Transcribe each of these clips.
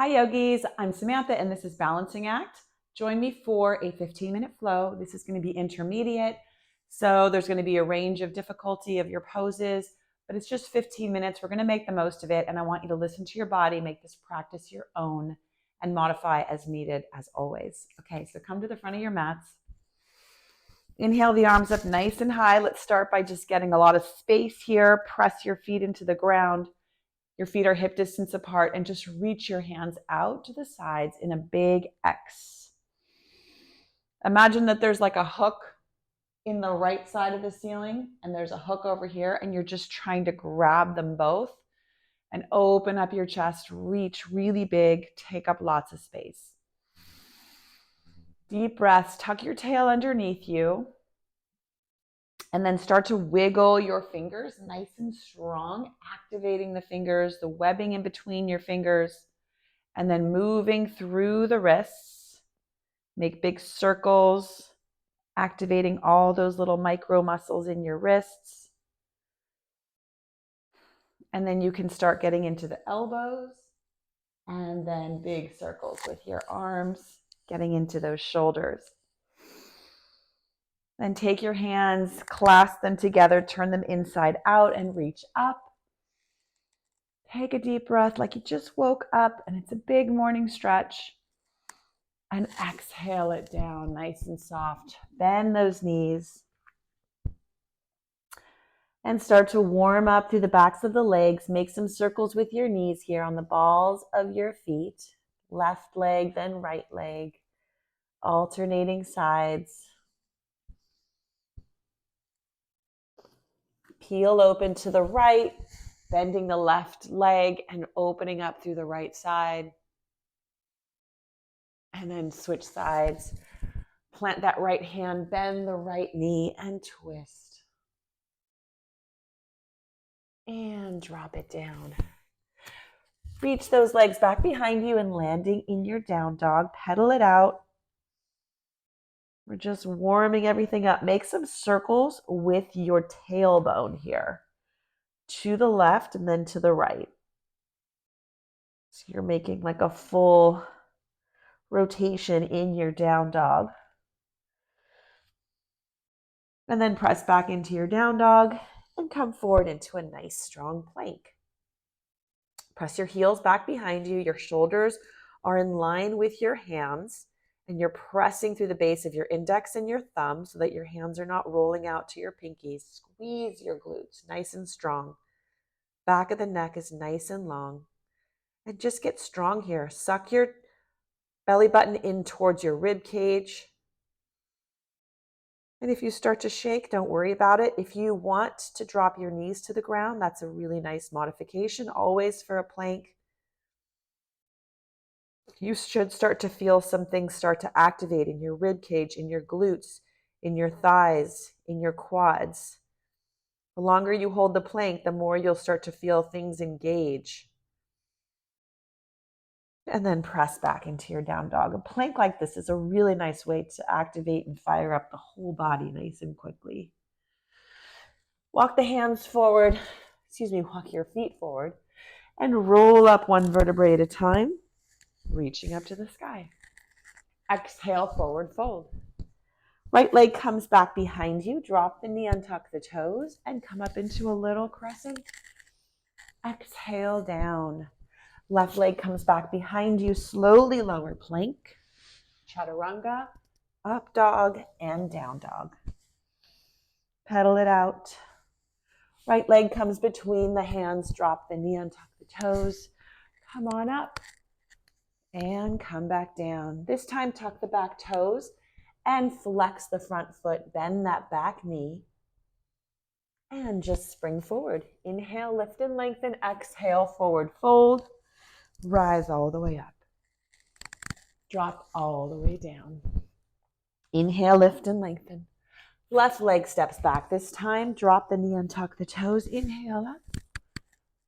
Hi yogis, I'm Samantha and this is Balancing Act. Join me for a 15-minute flow. This is going to be intermediate. So there's going to be a range of difficulty of your poses, but it's just 15 minutes. We're going to make the most of it. And I want you to listen to your body, make this practice your own, and modify as needed as always. Okay, so come to the front of your mats. Inhale the arms up nice and high. Let's start by just getting a lot of space here. Press your feet into the ground. Your feet are hip distance apart and just reach your hands out to the sides in a big X. Imagine that there's like a hook in the right side of the ceiling and there's a hook over here and you're just trying to grab them both and open up your chest, reach really big, take up lots of space. Deep breaths, tuck your tail underneath you. And then start to wiggle your fingers nice and strong, activating the fingers, the webbing in between your fingers, and then moving through the wrists. Make big circles, activating all those little micro muscles in your wrists. And then you can start getting into the elbows and then big circles with your arms, getting into those shoulders. Then take your hands, clasp them together, turn them inside out and reach up. Take a deep breath like you just woke up and it's a big morning stretch. And exhale it down nice and soft. Bend those knees. And start to warm up through the backs of the legs. Make some circles with your knees here on the balls of your feet. Left leg, then right leg. Alternating sides. Peel open to the right, bending the left leg and opening up through the right side. And then switch sides. Plant that right hand, bend the right knee and twist. And drop it down. Reach those legs back behind you and landing in your down dog. Pedal it out. We're just warming everything up. Make some circles with your tailbone here. To the left and then to the right. So you're making like a full rotation in your down dog. And then press back into your down dog and come forward into a nice strong plank. Press your heels back behind you. Your shoulders are in line with your hands. And you're pressing through the base of your index and your thumb so that your hands are not rolling out to your pinkies. Squeeze your glutes nice and strong. Back of the neck is nice and long. And just get strong here. Suck your belly button in towards your rib cage. And if you start to shake, don't worry about it. If you want to drop your knees to the ground, that's a really nice modification, always for a plank. You should start to feel some things start to activate in your rib cage, in your glutes, in your thighs, in your quads. The longer you hold the plank, the more you'll start to feel things engage. And then press back into your down dog. A plank like this is a really nice way to activate and fire up the whole body nice and quickly. Walk the hands forward, walk your feet forward and roll up one vertebrae at a time, reaching up to the sky. Exhale, forward fold. Right leg comes back behind you. Drop the knee, untuck the toes, and come up into a little crescent. Exhale down. Left leg comes back behind you. Slowly lower plank. Chaturanga, up dog, and down dog. Pedal it out. Right leg comes between the hands. Drop the knee, untuck the toes. Come on up. And come back down. This time, tuck the back toes and flex the front foot. Bend that back knee. And just spring forward. Inhale, lift and lengthen. Exhale, forward fold. Rise all the way up. Drop all the way down. Inhale, lift and lengthen. Left leg steps back. This time, drop the knee, untuck the toes. Inhale up.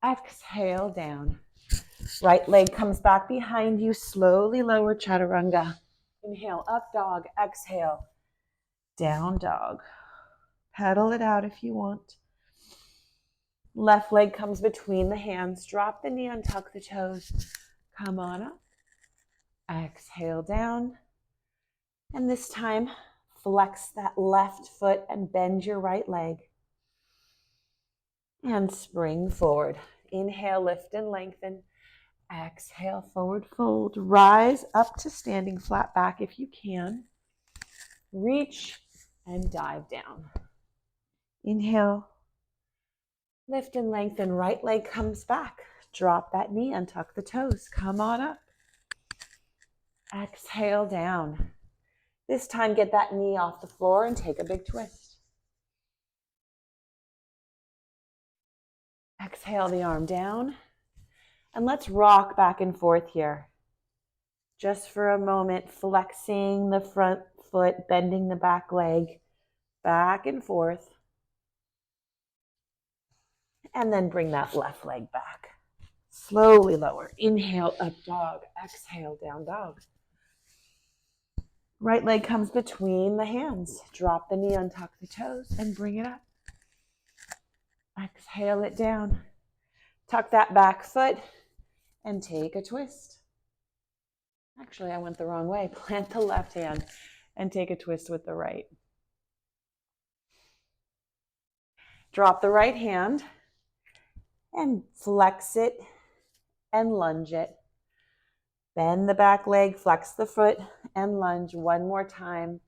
Exhale down. Right leg comes back behind you. Slowly lower chaturanga. Inhale, up dog. Exhale, down dog. Pedal it out if you want. Left leg comes between the hands. Drop the knee, untuck the toes. Come on up. Exhale down. And this time, flex that left foot and bend your right leg. And spring forward. Inhale, lift and lengthen. Exhale, forward fold. Rise up to standing flat back if you can. Reach and dive down. Inhale, lift and lengthen. Right leg comes back. Drop that knee, untuck the toes. Come on up. Exhale down. This time, get that knee off the floor and take a big twist. Exhale the arm down. And let's rock back and forth here. Just for a moment, flexing the front foot, bending the back leg, back and forth. And then bring that left leg back. Slowly lower. Inhale, up dog. Exhale, down dog. Right leg comes between the hands. Drop the knee, untuck the toes, and bring it up. Exhale it down. Tuck that back foot and take a twist. Actually, I went the wrong way. Plant the left hand and take a twist with the right. Drop the right hand and flex it and lunge it. Bend the back leg, flex the foot, and lunge one more time.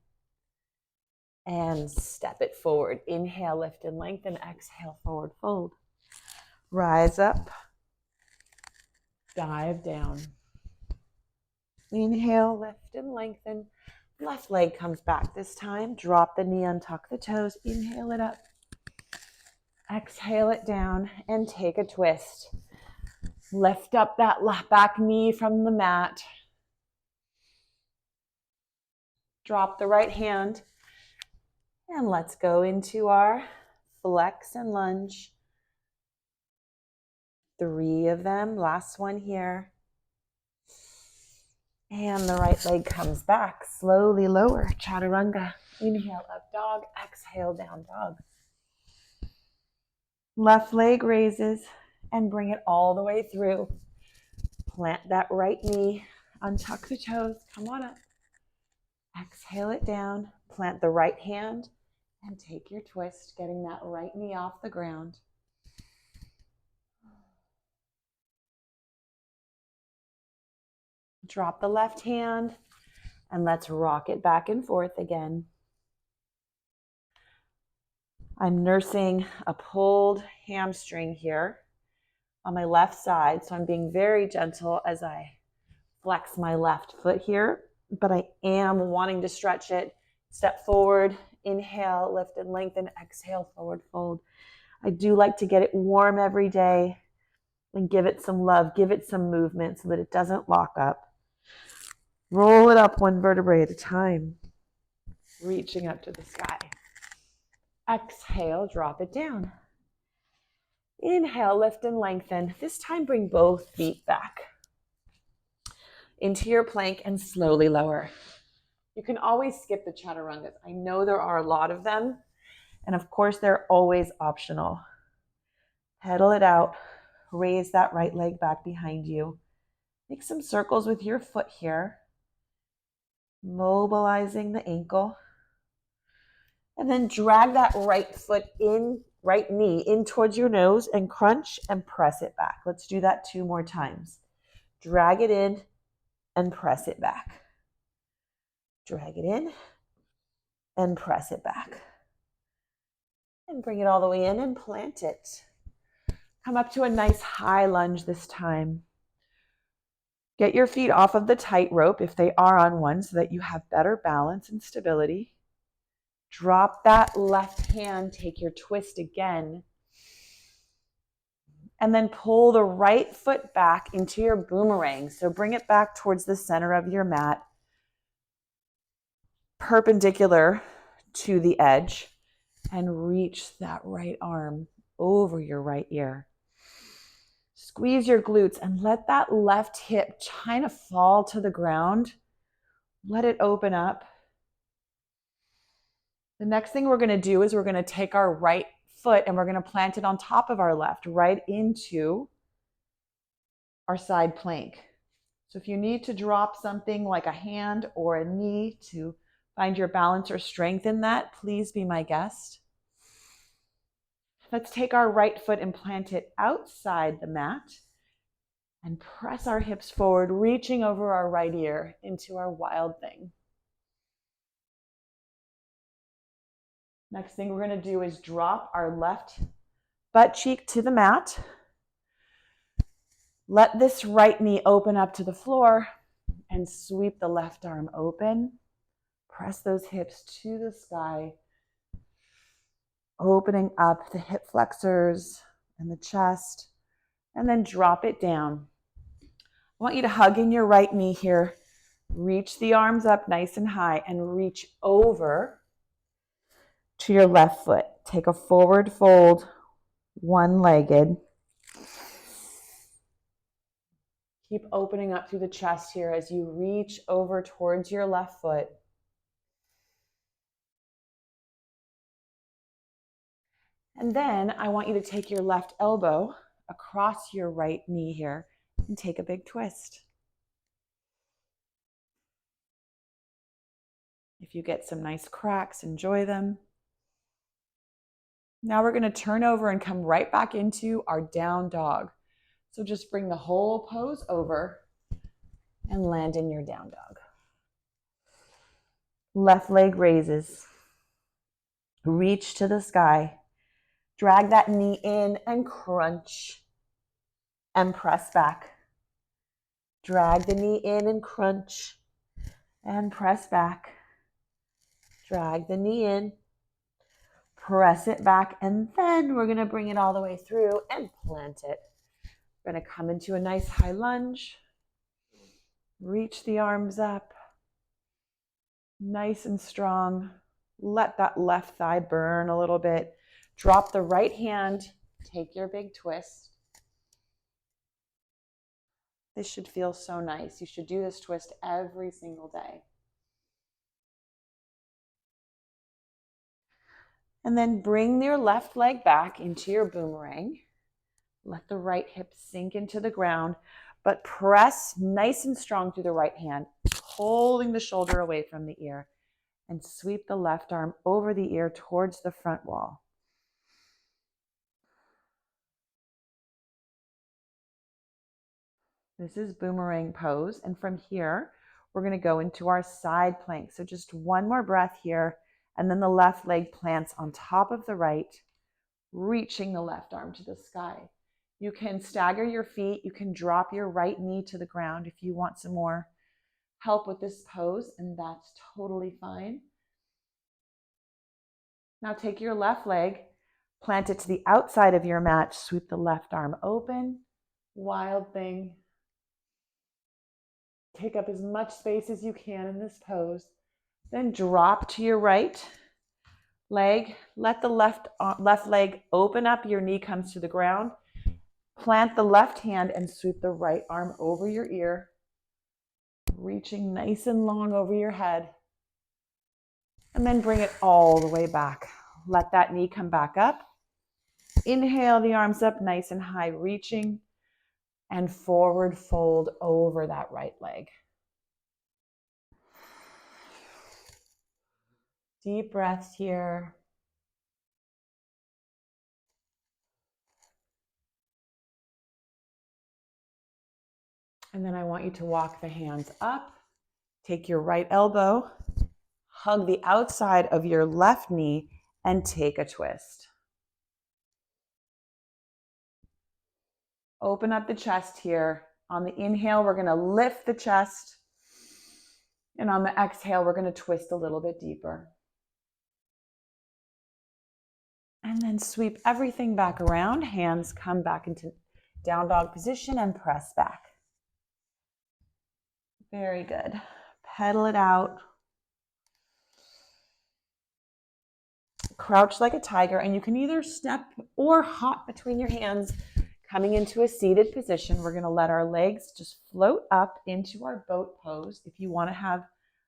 And step it forward. Inhale, lift and lengthen. Exhale, forward fold. Rise up. Dive down. Inhale, lift and lengthen. Left leg comes back this time. Drop the knee, untuck the toes. Inhale it up. Exhale it down and take a twist. Lift up that back knee from the mat. Drop the right hand. And let's go into our flex and lunge. 3 of them. Last one here. And the right leg comes back. Slowly lower. Chaturanga. Inhale, up dog. Exhale, down dog. Left leg raises and bring it all the way through. Plant that right knee. Untuck the toes. Come on up. Exhale it down. Plant the right hand and take your twist, getting that right knee off the ground. Drop the left hand and let's rock it back and forth again. I'm nursing a pulled hamstring here on my left side, so I'm being very gentle as I flex my left foot here, but I am wanting to stretch it. Step forward, inhale, lift and lengthen, exhale, forward fold. I do like to get it warm every day and give it some love, give it some movement so that it doesn't lock up. Roll it up one vertebrae at a time, reaching up to the sky. Exhale, drop it down. Inhale, lift and lengthen. This time, bring both feet back into your plank and slowly lower. You can always skip the chaturangas. I know there are a lot of them, and of course, they're always optional. Pedal it out. Raise that right leg back behind you. Make some circles with your foot here. Mobilizing the ankle. And then drag that right foot in, right knee in towards your nose and crunch and press it back. Let's do that 2 more times. Drag it in and press it back. Drag it in and press it back. And bring it all the way in and plant it. Come up to a nice high lunge this time. Get your feet off of the tightrope if they are on one so that you have better balance and stability. Drop that left hand, take your twist again. And then pull the right foot back into your boomerang. So bring it back towards the center of your mat, perpendicular to the edge, and reach that right arm over your right ear. Squeeze your glutes and let that left hip kind of fall to the ground. Let it open up. The next thing we're going to do is we're going to take our right foot and we're going to plant it on top of our left, right into our side plank. So if you need to drop something like a hand or a knee to find your balance or strength in that, please be my guest. Let's take our right foot and plant it outside the mat and press our hips forward, reaching over our right ear into our wild thing. Next thing we're going to do is drop our left butt cheek to the mat. Let this right knee open up to the floor and sweep the left arm open. Press those hips to the sky, opening up the hip flexors and the chest, and then drop it down. I want you to hug in your right knee here. Reach the arms up nice and high and reach over to your left foot. Take a forward fold, one-legged. Keep opening up through the chest here as you reach over towards your left foot. And then I want you to take your left elbow across your right knee here and take a big twist. If you get some nice cracks, enjoy them. Now we're going to turn over and come right back into our down dog. So just bring the whole pose over and land in your down dog. Left leg raises. Reach to the sky. Drag that knee in and crunch and press back. Drag the knee in and crunch and press back. Drag the knee in, press it back, and then we're going to bring it all the way through and plant it. We're going to come into a nice high lunge. Reach the arms up. Nice and strong. Let that left thigh burn a little bit. Drop the right hand. Take your big twist. This should feel so nice. You should do this twist every single day. And then bring your left leg back into your boomerang. Let the right hip sink into the ground, but press nice and strong through the right hand, holding the shoulder away from the ear, and sweep the left arm over the ear towards the front wall. This is boomerang pose, and from here, we're going to go into our side plank. So just one more breath here, and then the left leg plants on top of the right, reaching the left arm to the sky. You can stagger your feet. You can drop your right knee to the ground if you want some more help with this pose, and that's totally fine. Now take your left leg, plant it to the outside of your mat, sweep the left arm open, wild thing. Take up as much space as you can in this pose. Then drop to your right leg. Let the left leg open up. Your knee comes to the ground. Plant the left hand and sweep the right arm over your ear, reaching nice and long over your head. And then bring it all the way back. Let that knee come back up. Inhale the arms up nice and high, reaching, and forward fold over that right leg. Deep breaths here. And then I want you to walk the hands up. Take your right elbow, hug the outside of your left knee, and take a twist. Open up the chest here. On the inhale, we're going to lift the chest. And on the exhale, we're going to twist a little bit deeper. And then sweep everything back around. Hands come back into down dog position and press back. Very good. Pedal it out. Crouch like a tiger, and you can either step or hop between your hands, coming into a seated position. We're going to let our legs just float up into our boat pose. If you want to have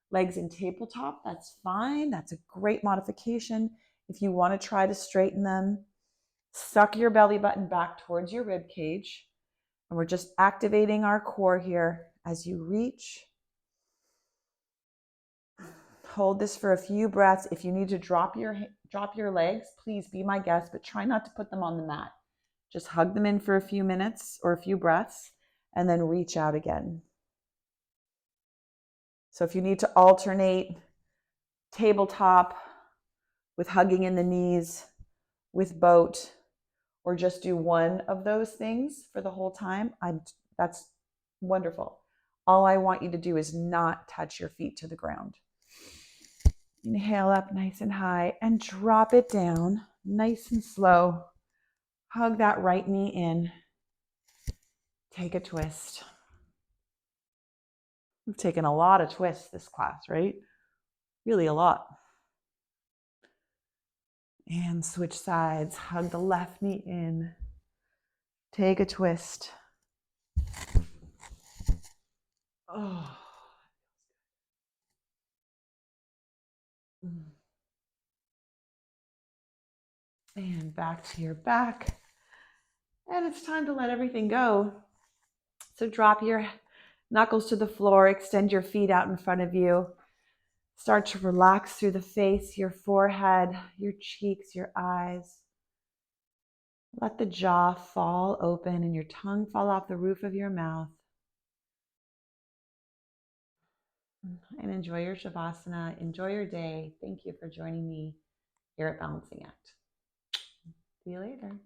legs in tabletop, that's fine. That's a great modification. If you want to try to straighten them, suck your belly button back towards your rib cage. And we're just activating our core here as you reach. Hold this for a few breaths. If you need to drop your legs, please be my guest, but try not to put them on the mat. Just hug them in for a few minutes or a few breaths and then reach out again. So if you need to alternate tabletop with hugging in the knees, with boat, or just do one of those things for the whole time, that's wonderful. All I want you to do is not touch your feet to the ground. Inhale up nice and high and drop it down nice and slow. Hug that right knee in. Take a twist. We've taken a lot of twists this class, right? Really a lot. And switch sides. Hug the left knee in. Take a twist. Oh. And back to your back. And it's time to let everything go. So drop your knuckles to the floor. Extend your feet out in front of you. Start to relax through the face, your forehead, your cheeks, your eyes. Let the jaw fall open and your tongue fall off the roof of your mouth. And enjoy your Shavasana. Enjoy your day. Thank you for joining me here at Balancing Act. See you later.